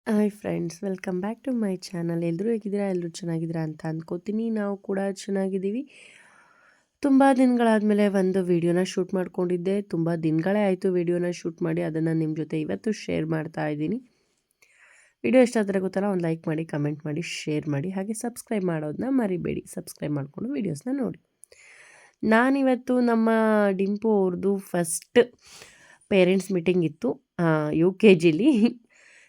Hi friends, welcome back to my channel. ಎಲ್ಲರೂ ಹೇಗಿದ್ದೀರಾ? ಎಲ್ಲರೂ ಚೆನ್ನಾಗಿದ್ದೀರಾ ಅಂತ ಅಂದ್ಕೋತೀನಿ. ನಾವು ಕೂಡ ಚೆನ್ನಾಗಿದ್ದೀವಿ. ತುಂಬ ದಿನಗಳಾದಮೇಲೆ ಒಂದು ವಿಡಿಯೋನ ಶೂಟ್ ಮಾಡ್ಕೊಂಡಿದ್ದೆ. ತುಂಬ ದಿನಗಳೇ ಆಯಿತು ವಿಡಿಯೋನ ಶೂಟ್ ಮಾಡಿ. ಅದನ್ನು ನಿಮ್ಮ ಜೊತೆ ಇವತ್ತು ಶೇರ್ ಮಾಡ್ತಾ ಇದ್ದೀನಿ. ವಿಡಿಯೋ ಇಷ್ಟ ಆದರೆ ಗೊತ್ತಲ್ಲ, ಒಂದು ಲೈಕ್ ಮಾಡಿ, ಕಮೆಂಟ್ ಮಾಡಿ, ಶೇರ್ ಮಾಡಿ, ಹಾಗೆ ಸಬ್ಸ್ಕ್ರೈಬ್ ಮಾಡೋದನ್ನ ಮರಿಬೇಡಿ. ಸಬ್ಸ್ಕ್ರೈಬ್ ಮಾಡಿಕೊಂಡು ವೀಡಿಯೋಸ್ನ ನೋಡಿ. ನಾನಿವತ್ತು ನಮ್ಮ ಡಿಂಪು ಅವ್ರದ್ದು ಫಸ್ಟ್ ಪೇರೆಂಟ್ಸ್ ಮೀಟಿಂಗ್ ಇತ್ತು UKGಲಿ.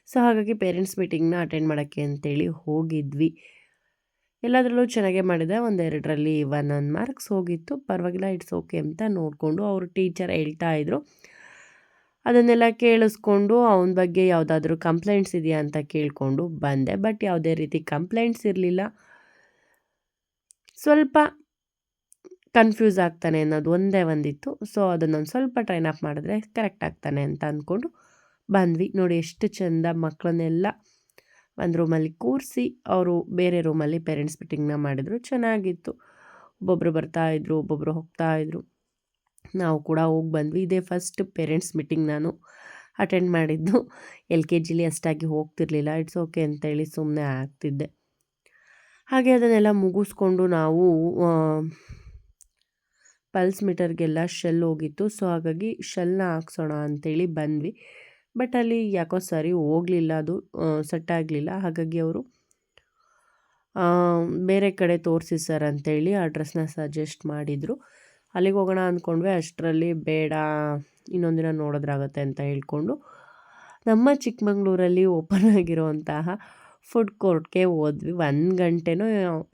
ಸೊ ಹಾಗಾಗಿ ಪೇರೆಂಟ್ಸ್ ಮೀಟಿಂಗ್ನ ಅಟೆಂಡ್ ಮಾಡೋಕ್ಕೆ ಅಂತೇಳಿ ಹೋಗಿದ್ವಿ. ಎಲ್ಲದರಲ್ಲೂ ಚೆನ್ನಾಗೇ ಮಾಡಿದೆ. ಒಂದೆರಡರಲ್ಲಿ 1 ಮಾರ್ಕ್ಸ್ ಹೋಗಿತ್ತು. ಪರವಾಗಿಲ್ಲ, ಇಟ್ಸ್ ಓಕೆ ಅಂತ ನೋಡಿಕೊಂಡು ಅವರು ಟೀಚರ್ ಹೇಳ್ತಾ ಇದ್ರು. ಅದನ್ನೆಲ್ಲ ಕೇಳಿಸ್ಕೊಂಡು ಅವನ ಬಗ್ಗೆ ಯಾವುದಾದ್ರೂ ಕಂಪ್ಲೇಂಟ್ಸ್ ಇದೆಯಾ ಅಂತ ಕೇಳಿಕೊಂಡು ಬಂದೆ. ಬಟ್ ಯಾವುದೇ ರೀತಿ ಕಂಪ್ಲೇಂಟ್ಸ್ ಇರಲಿಲ್ಲ. ಸ್ವಲ್ಪ ಕನ್ಫ್ಯೂಸ್ ಆಗ್ತಾನೆ ಅನ್ನೋದು ಒಂದೇ ಒಂದಿತ್ತು. ಸೊ ಅದನ್ನೊಂದು ಸ್ವಲ್ಪ ಟ್ರೈನ್ ಅಪ್ ಮಾಡಿದ್ರೆ ಕರೆಕ್ಟ್ ಆಗ್ತಾನೆ ಅಂತ ಅಂದ್ಕೊಂಡು ಬಂದ್ವಿ. ನೋಡಿ ಎಷ್ಟು ಚೆಂದ ಮಕ್ಕಳನ್ನೆಲ್ಲ ಒಂದು ರೂಮಲ್ಲಿ ಕೂರಿಸಿ ಅವರು ಬೇರೆ ರೂಮಲ್ಲಿ ಪೇರೆಂಟ್ಸ್ ಮೀಟಿಂಗ್ನ ಮಾಡಿದರು. ಚೆನ್ನಾಗಿತ್ತು. ಒಬ್ಬೊಬ್ಬರು ಬರ್ತಾಯಿದ್ರು, ಒಬ್ಬೊಬ್ಬರು ಹೋಗ್ತಾಯಿದ್ರು. ನಾವು ಕೂಡ ಹೋಗಿ ಬಂದ್ವಿ. ಇದೇ ಫಸ್ಟ್ ಪೇರೆಂಟ್ಸ್ ಮೀಟಿಂಗ್ ನಾನು ಅಟೆಂಡ್ ಮಾಡಿದ್ದು. LKGಲಿ ಅಷ್ಟಾಗಿ ಹೋಗ್ತಿರ್ಲಿಲ್ಲ. ಇಟ್ಸ್ ಓಕೆ ಅಂತೇಳಿ ಸುಮ್ಮನೆ ಆಗ್ತಿದ್ದೆ. ಹಾಗೆ ಅದನ್ನೆಲ್ಲ ಮುಗಿಸ್ಕೊಂಡು ನಾವು ಪಲ್ಸ್ ಮೀಟರ್ಗೆಲ್ಲ ಶೆಲ್ ಹೋಗಿತ್ತು. ಸೊ ಹಾಗಾಗಿ ಶೆಲ್ನ ಹಾಕ್ಸೋಣ ಅಂಥೇಳಿ ಬಂದ್ವಿ. ಬಟ್ ಅಲ್ಲಿ ಯಾಕೋ ಸರಿ ಹೋಗಲಿಲ್ಲ, ಅದು ಸೆಟ್ ಆಗಲಿಲ್ಲ. ಹಾಗಾಗಿ ಅವರು ಬೇರೆ ಕಡೆ ತೋರಿಸಿ ಸರ್ ಅಂಥೇಳಿ ಆ ಡ್ರೆಸ್ನ ಸಜೆಸ್ಟ್ ಮಾಡಿದರು. ಅಲ್ಲಿಗೆ ಹೋಗೋಣ ಅಂದ್ಕೊಂಡ್ವಿ. ಅಷ್ಟರಲ್ಲಿ ಬೇಡ, ಇನ್ನೊಂದು ದಿನ ನೋಡೋದ್ರಾಗತ್ತೆ ಅಂತ ಹೇಳ್ಕೊಂಡು ನಮ್ಮ ಚಿಕ್ಕಮಂಗ್ಳೂರಲ್ಲಿ ಓಪನ್ ಆಗಿರೋವಂತಹ ಫುಡ್ ಕೋರ್ಟ್ಗೆ ಹೋದ್ವಿ. 1 ಗಂಟೆನೋ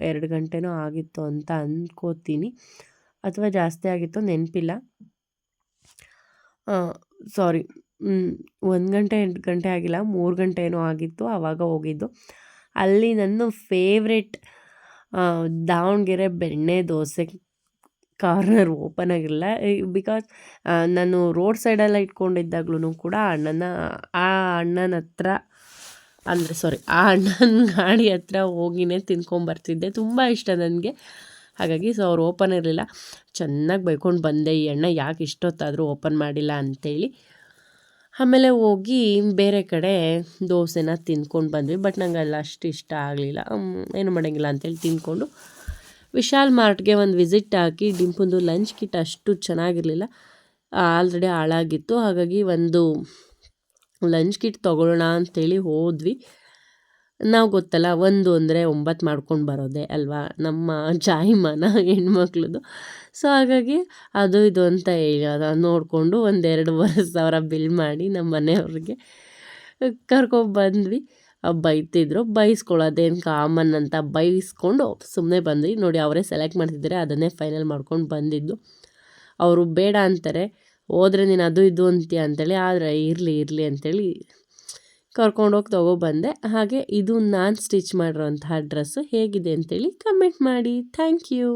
2 ಗಂಟೆನೋ ಆಗಿತ್ತು ಅಂತ ಅಂದ್ಕೋತೀನಿ, ಅಥವಾ ಜಾಸ್ತಿ ಆಗಿತ್ತು, ನೆನಪಿಲ್ಲ. ಸಾರಿ, 1 ಗಂಟೆ 2 ಗಂಟೆ ಆಗಿಲ್ಲ, 3 ಗಂಟೆ ಏನೋ ಆಗಿತ್ತು ಆವಾಗ ಹೋಗಿದ್ದು. ಅಲ್ಲಿ ನನ್ನ ಫೇವ್ರೆಟ್ ದಾವಣಗೆರೆ ಬೆಣ್ಣೆ ದೋಸೆ ಕಾರ್ನರ್ ಓಪನ್ ಆಗಿರಲಿಲ್ಲ. ಬಿಕಾಸ್ ನಾನು ರೋಡ್ ಸೈಡೆಲ್ಲ ಇಟ್ಕೊಂಡಿದ್ದಾಗ್ಲೂ ಕೂಡ ಆ ಅಣ್ಣನ ಹತ್ರ ಆ ಅಣ್ಣನ ಗಾಡಿ ಹತ್ರ ಹೋಗಿನೇ ತಿನ್ಕೊಂಬರ್ತಿದ್ದೆ. ತುಂಬ ಇಷ್ಟ ನನಗೆ. ಹಾಗಾಗಿ ಸೊ ಅವ್ರು ಓಪನ್ ಇರಲಿಲ್ಲ. ಚೆನ್ನಾಗಿ ಬೈಕೊಂಡು ಬಂದೆ, ಈ ಅಣ್ಣ ಯಾಕೆ ಇಷ್ಟೊತ್ತಾದರೂ ಓಪನ್ ಮಾಡಿಲ್ಲ ಅಂಥೇಳಿ. ಆಮೇಲೆ ಹೋಗಿ ಬೇರೆ ಕಡೆ ದೋಸೆನ ತಿಂದ್ಕೊಂಡು ಬಂದ್ವಿ. ಬಟ್ ನಂಗೆ ಅಲ್ಲಿ ಅಷ್ಟು ಇಷ್ಟ ಆಗಲಿಲ್ಲ. ಏನು ಮಾಡೋಂಗಿಲ್ಲ ಅಂಥೇಳಿ ತಿಂದ್ಕೊಂಡು ವಿಶಾಲ್ ಮಾರ್ಟ್ಗೆ ಒಂದು ವಿಸಿಟ್ ಹಾಕಿ ಡಿಂಪುಂದು ಲಂಚ್ ಕಿಟ್ ಅಷ್ಟು ಚೆನ್ನಾಗಿರಲಿಲ್ಲ, ಆಲ್ರೆಡಿ ಹಾಳಾಗಿತ್ತು. ಹಾಗಾಗಿ ಒಂದು ಲಂಚ್ ಕಿಟ್ ತೊಗೊಳ್ಳೋಣ ಅಂಥೇಳಿ ಹೋದ್ವಿ. ನಾವು ಗೊತ್ತಲ್ಲ, 1 ಅಂದರೆ 9 ಮಾಡ್ಕೊಂಡು ಬರೋದೆ ಅಲ್ವಾ ನಮ್ಮ ಜಾಯಿಮಾನ ಹೆಣ್ಮಕ್ಳದು. ಸೊ ಹಾಗಾಗಿ ಅದು ಇದು ಅಂತ ಹೇಳಿ ಅದನ್ನು ನೋಡಿಕೊಂಡು 1-2,500 ಬಿಲ್ ಮಾಡಿ ನಮ್ಮ ಮನೆಯವ್ರಿಗೆ ಕರ್ಕೊಬಂದ್ವಿ. ಬೈತಿದ್ರು, ಬೈಸ್ಕೊಳ್ಳೋದೇನು ಕಾಮನ್ ಅಂತ ಬೈಸ್ಕೊಂಡು ಸುಮ್ಮನೆ ಬಂದ್ವಿ. ನೋಡಿ, ಅವರೇ ಸೆಲೆಕ್ಟ್ ಮಾಡ್ತಿದ್ದಾರೆ, ಅದನ್ನೇ ಫೈನಲ್ ಮಾಡ್ಕೊಂಡು ಬಂದಿದ್ದು. ಅವರು ಬೇಡ ಅಂತಾರೆ, ಹೋದರೆ ನೀನು ಅದು ಇದು ಅಂತೀಯ ಅಂತೇಳಿ. ಆದರೆ ಇರಲಿ ಅಂಥೇಳಿ ಕರ್ಕೊಂಡೋಗಿ ತೊಗೊಬಂದೆ. ಹಾಗೆ ಇದು ನಾನು ಸ್ಟಿಚ್ ಮಾಡಿರೋಂತಹ ಡ್ರೆಸ್ಸು ಹೇಗಿದೆ ಅಂತೇಳಿ ಕಮೆಂಟ್ ಮಾಡಿ. Thank you.